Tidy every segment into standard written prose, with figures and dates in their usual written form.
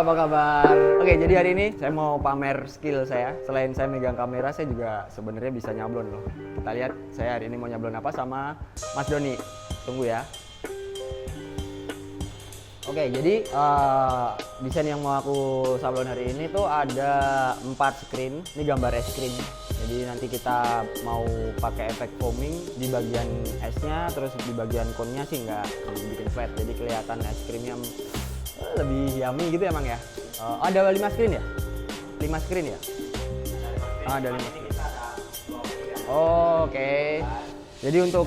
apa kabar? Oke, jadi hari ini saya mau pamer skill saya. Selain saya megang kamera, saya juga sebenarnya bisa nyablon loh. Kita lihat saya hari ini mau nyablon apa sama Mas Doni. Tunggu ya. Oke, jadi desain yang mau aku sablon hari ini tuh ada 4 screen. Ini gambar es krim. Jadi nanti kita mau pakai efek foaming di bagian esnya, terus di bagian cone-nya sih nggak bikin flat. Jadi kelihatan es krimnya lebih yummy gitu emang ya. Ada 5 screen ya? 5 screen ya? Ada 5 screen. Oke. Jadi untuk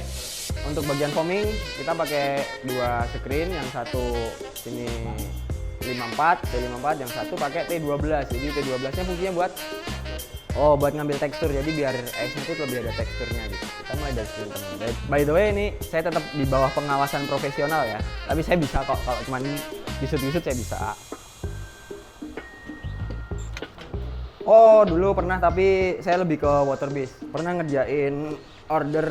bagian foaming kita pakai 2 screen, yang satu ini 54, T54, yang satu pakai T12. Jadi T12-nya fungsinya buat ngambil tekstur, jadi biar esnya tuh lebih ada teksturnya gitu. Kita mulai dari screen teman. By the way, ini saya tetap di bawah pengawasan profesional ya, tapi saya bisa kok, kalau cuman disut-disut saya bisa. Dulu pernah, tapi saya lebih ke water base. Pernah ngerjain order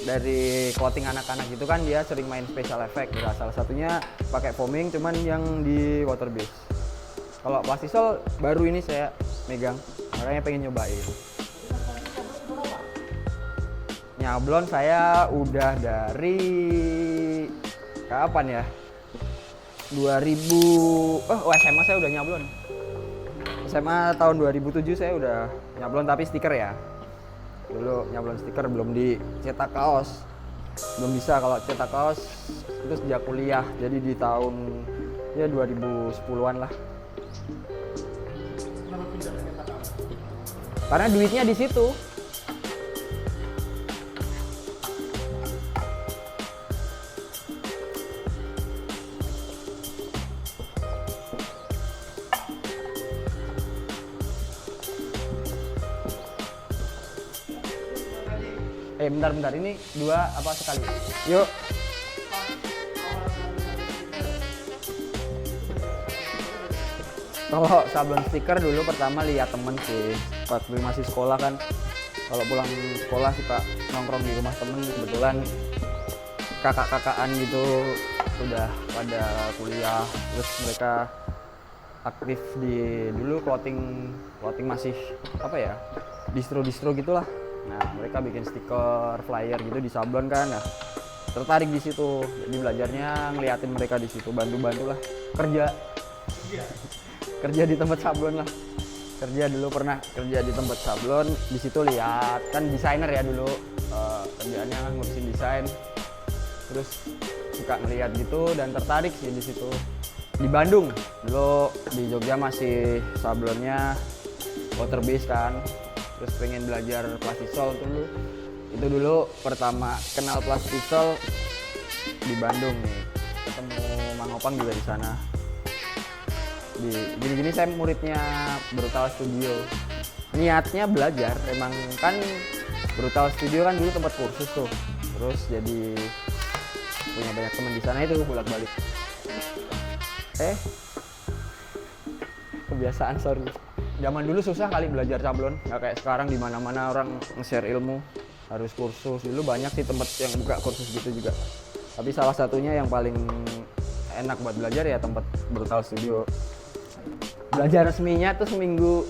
dari clothing anak-anak gitu kan, dia sering main special effect. Nah, salah satunya pakai foaming, cuman yang di water base. Kalau plastisol baru ini saya megang, makanya pengen nyobain. Nyablon saya udah dari kapan ya? 2000 SMA saya udah nyablon. SMA tahun 2007 saya udah nyablon, tapi stiker ya. Dulu nyablon stiker, belum dicetak kaos. Belum bisa kalau cetak kaos itu sejak kuliah. Jadi di tahun 2010-an lah. Karena duitnya di situ. Bentar, ini 2 apa sekali? Yuk. Kalau sablon stiker dulu pertama lihat temen sih, waktu masih sekolah kan. Kalau pulang sekolah suka nongkrong di rumah temen, kebetulan kakak-kakakan gitu sudah pada kuliah, terus mereka aktif di dulu clothing masih apa ya, distro gitulah. Nah, mereka bikin stiker, flyer gitu di sablon kan. Nah, tertarik di situ. Jadi belajarnya ngeliatin mereka di situ, bantu-bantu lah. Kerja di tempat sablon lah. Kerja dulu pernah kerja di tempat sablon, di situ lihat kan desainer ya dulu. Kerjaannya ngurusin desain. Terus suka ngeliat gitu dan tertarik sih di situ. Di Bandung dulu, di Jogja masih sablonnya water base kan. Terus pengen belajar plastisol dulu. Itu dulu pertama kenal plastisol di Bandung nih. Ketemu Mang Opang juga di sana. Di gini-gini saya muridnya Brutal Studio. Niatnya belajar, emang kan Brutal Studio kan dulu tempat kursus tuh. Terus jadi punya banyak teman di sana, itu bolak-balik. Kebiasaan, sorry. Zaman dulu susah kali belajar sablon, nggak kayak sekarang di mana-mana orang nge-share ilmu, harus kursus. Dulu banyak sih tempat yang buka kursus gitu juga. Tapi salah satunya yang paling enak buat belajar ya tempat Brutal Studio. Belajar resminya tuh seminggu,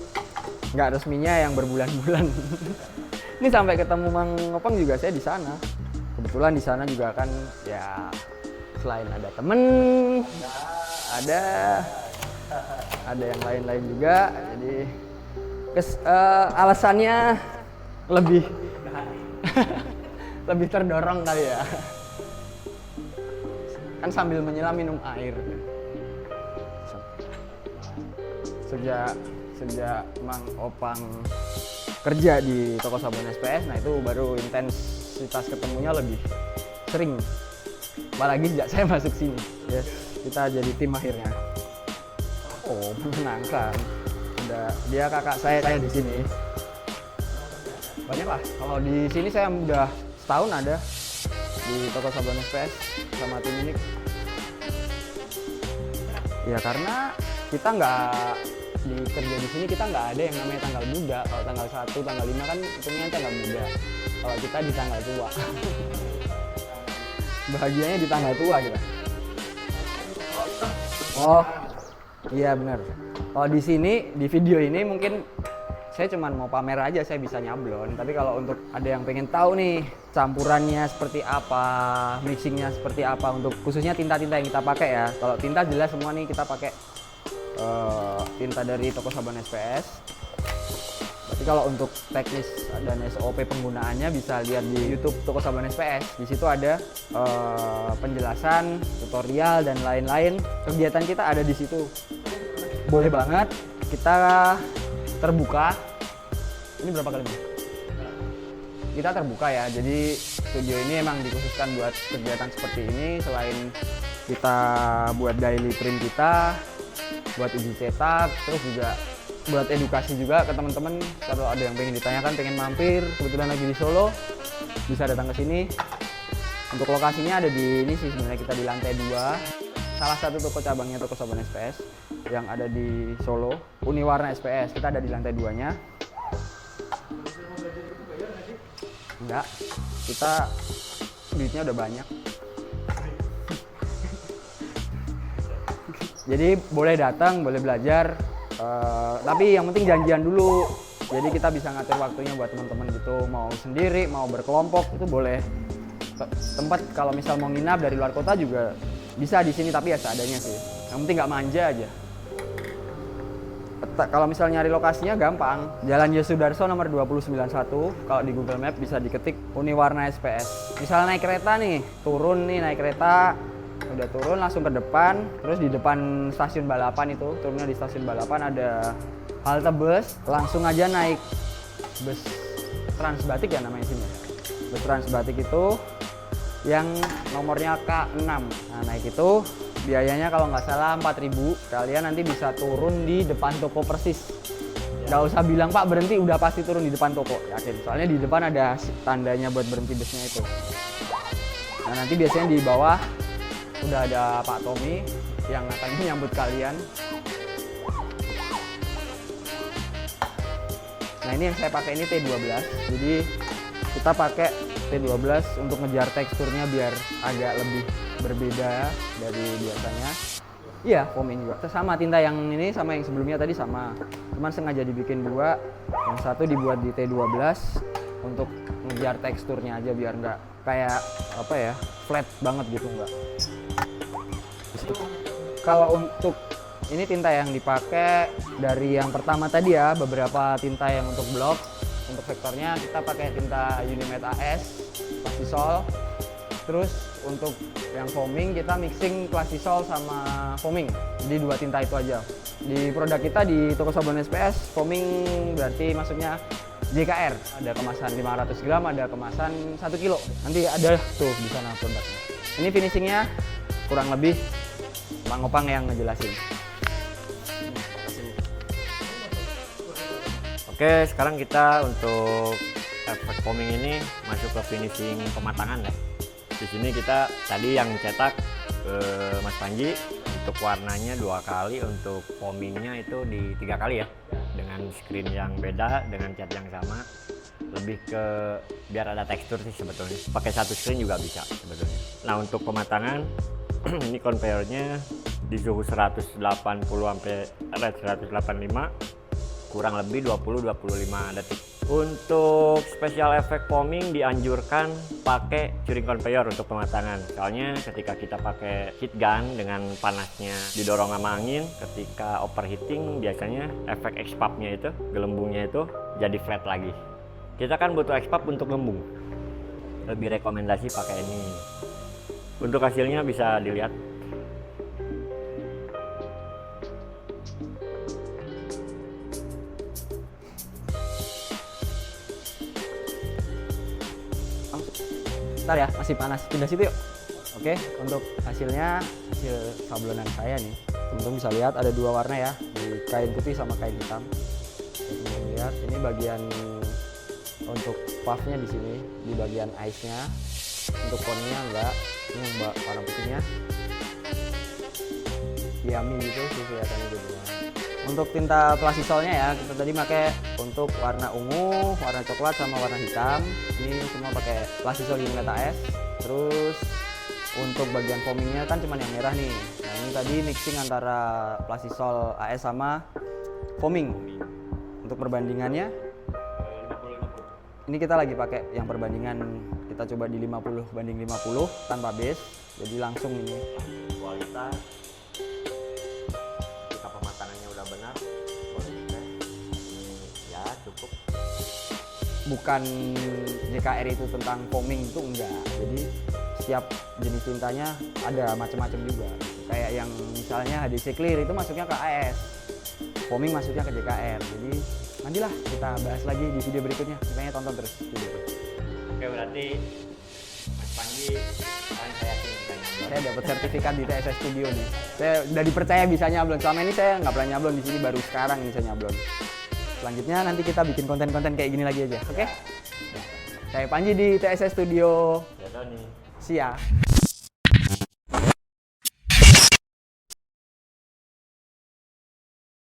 nggak resminya yang berbulan-bulan. Ini sampai ketemu Mang Opang juga saya di sana. Kebetulan di sana juga kan ya, selain ada temen, ada yang lain-lain juga. Jadi alasannya lebih lebih terdorong kali ya. Kan sambil menyelam minum air. Sejak Mang Opang kerja di toko sabun SPS, nah itu baru intensitas ketemunya lebih sering. Apalagi sejak saya masuk sini. Yes, kita jadi tim akhirnya. Menyenangkan. Dia kakak saya di sini. Banyak lah. Kalau di sini saya udah setahun ada di toko sabun SPS sama tim ini. Ya karena kita kerja di sini kita nggak ada yang namanya tanggal muda. Kalau tanggal 1, tanggal 5 kan hitungnya tanggal muda. Kalau kita di tanggal tua. Bahagianya di tanggal tua kita. Iya bener. Kalau di sini, di video ini mungkin saya cuma mau pamer aja saya bisa nyablon. Tapi kalau untuk ada yang pengen tahu nih campurannya seperti apa, mixingnya seperti apa untuk khususnya tinta-tinta yang kita pakai ya. Kalau tinta jelas semua nih kita pakai tinta dari toko sabun SPS. Tapi kalau untuk teknis dan SOP penggunaannya bisa lihat di YouTube toko sabun SPS. Di situ ada penjelasan, tutorial dan lain-lain. Kegiatan kita ada di situ. Boleh banget kita terbuka. Ini berapa kali? Kita terbuka ya. Jadi studio ini emang dikhususkan buat kegiatan seperti ini. Selain kita buat daily print kita, buat uji cetak, terus juga buat edukasi juga ke teman-teman. Kalau ada yang pengen ditanyakan, pengen mampir, kebetulan lagi di Solo, bisa datang ke sini. Untuk lokasinya ada di ini sih sebenarnya, kita di lantai 2. Salah satu toko cabangnya toko sabun SPS yang ada di Solo, Uniwarna SPS. Kita ada di lantai 2-nya. Enggak, kita duitnya udah banyak. Jadi boleh datang, boleh belajar. Tapi yang penting janjian dulu. Jadi kita bisa ngatur waktunya buat teman-teman gitu, mau sendiri, mau berkelompok itu boleh. Tempat kalau misal mau nginap dari luar kota juga bisa di sini, tapi ya seadanya sih. Yang penting nggak manja aja. Kalau misal nyari lokasinya gampang, Jalan Yosudarso nomor 2091. Kalau di Google Map bisa diketik Uniwarna SPS. Misal naik kereta nih, turun nih naik kereta, udah turun langsung ke depan, terus di depan stasiun balapan itu, turunnya di stasiun balapan ada halte bus, langsung aja naik bus Transbatik ya namanya sini. Bus Transbatik itu yang nomornya K6. Nah, naik itu biayanya kalau nggak salah 4.000. Kalian nanti bisa turun di depan toko persis. Nggak usah bilang Pak berhenti, udah pasti turun di depan toko, yakin. Soalnya di depan ada tandanya buat berhenti busnya itu. Nah, nanti biasanya di bawah udah ada Pak Tommy yang akan menyambut kalian. Nah, ini yang saya pakai ini T12. Jadi kita pakai T12 untuk ngejar teksturnya biar agak lebih berbeda dari biasanya. Iya, foaming juga. Sama tinta yang ini sama yang sebelumnya tadi sama. Cuman sengaja dibikin dua. Yang satu dibuat di T12 untuk ngejar teksturnya aja biar nggak kayak apa ya, flat banget gitu nggak. Kalau untuk ini tinta yang dipakai dari yang pertama tadi ya, beberapa tinta yang untuk blok, untuk vektornya kita pakai tinta Unimed AS, Plastisol. Terus untuk yang foaming kita mixing Plastisol sama foaming. Jadi dua tinta itu aja. Di produk kita di toko sabun SPS, foaming berarti maksudnya JKR. Ada kemasan 500 gram, ada kemasan 1 kilo. Nanti ada tuh di sana produknya. Ini finishingnya kurang lebih Bang Opang yang ngejelasin. Oke, sekarang kita untuk efek foaming ini masuk ke finishing pematangan ya. Di sini kita tadi yang cetak ke Mas Panji untuk warnanya 2 kali, untuk foamingnya itu di 3 kali ya, dengan screen yang beda, dengan cat yang sama. Lebih ke biar ada tekstur sih sebetulnya. Pakai satu screen juga bisa sebetulnya. Nah, untuk pematangan ini conveyornya di suhu 180 sampai 185 kurang lebih 20-25 detik. Untuk special effect foaming dianjurkan pakai curing conveyor untuk pematangan. Soalnya ketika kita pakai heat gun dengan panasnya didorong sama angin, ketika overheating biasanya efek expand-nya itu, gelembungnya itu jadi flat lagi. Kita kan butuh expand untuk ngembung. Lebih rekomendasi pakai ini. Untuk hasilnya bisa dilihat. Bentar ya, masih panas. Pindah situ yuk. Oke, untuk hasilnya, hasil sablonan saya nih. Teman-teman bisa lihat ada 2 warna ya, di kain putih sama kain hitam. Teman-teman lihat, ini bagian untuk puffnya di sini, di bagian ice-nya. Untuk konnya enggak, ini yang warna putihnya. Yummy gitu sih kelihatannya gitu. Untuk tinta Plastisolnya ya, kita tadi pakai untuk warna ungu, warna coklat sama warna hitam. Ini semua pakai Plastisol Unimed AS. Terus untuk bagian foamingnya kan cuma yang merah nih. Nah, ini yang tadi mixing antara Plastisol AS sama foaming. Untuk perbandingannya, ini kita lagi pakai yang perbandingan, kita coba di 50/50 tanpa base, jadi langsung ini. Kualitas, jika pematangannya udah benar, boleh dites. Ini ya cukup. Bukan JKR itu tentang foaming itu enggak, jadi setiap jenis tintanya ada macam-macam juga. Kayak yang misalnya HDC Clear itu masuknya ke AS, foaming masuknya ke JKR. Jadi nantilah kita bahas lagi di video berikutnya, makanya tonton terus video. Oke, berarti Mas Panji sekarang saya yakin bisa nyablon. Saya dapat sertifikat di TSS Studio nih. Saya udah dipercaya bisa nyablon. Selama ini saya nggak pernah nyablon, di sini baru sekarang ini saya nyablon. Selanjutnya nanti kita bikin konten-konten kayak gini lagi aja, oke? Saya Panji di TSS Studio. Ya, Doni. See ya.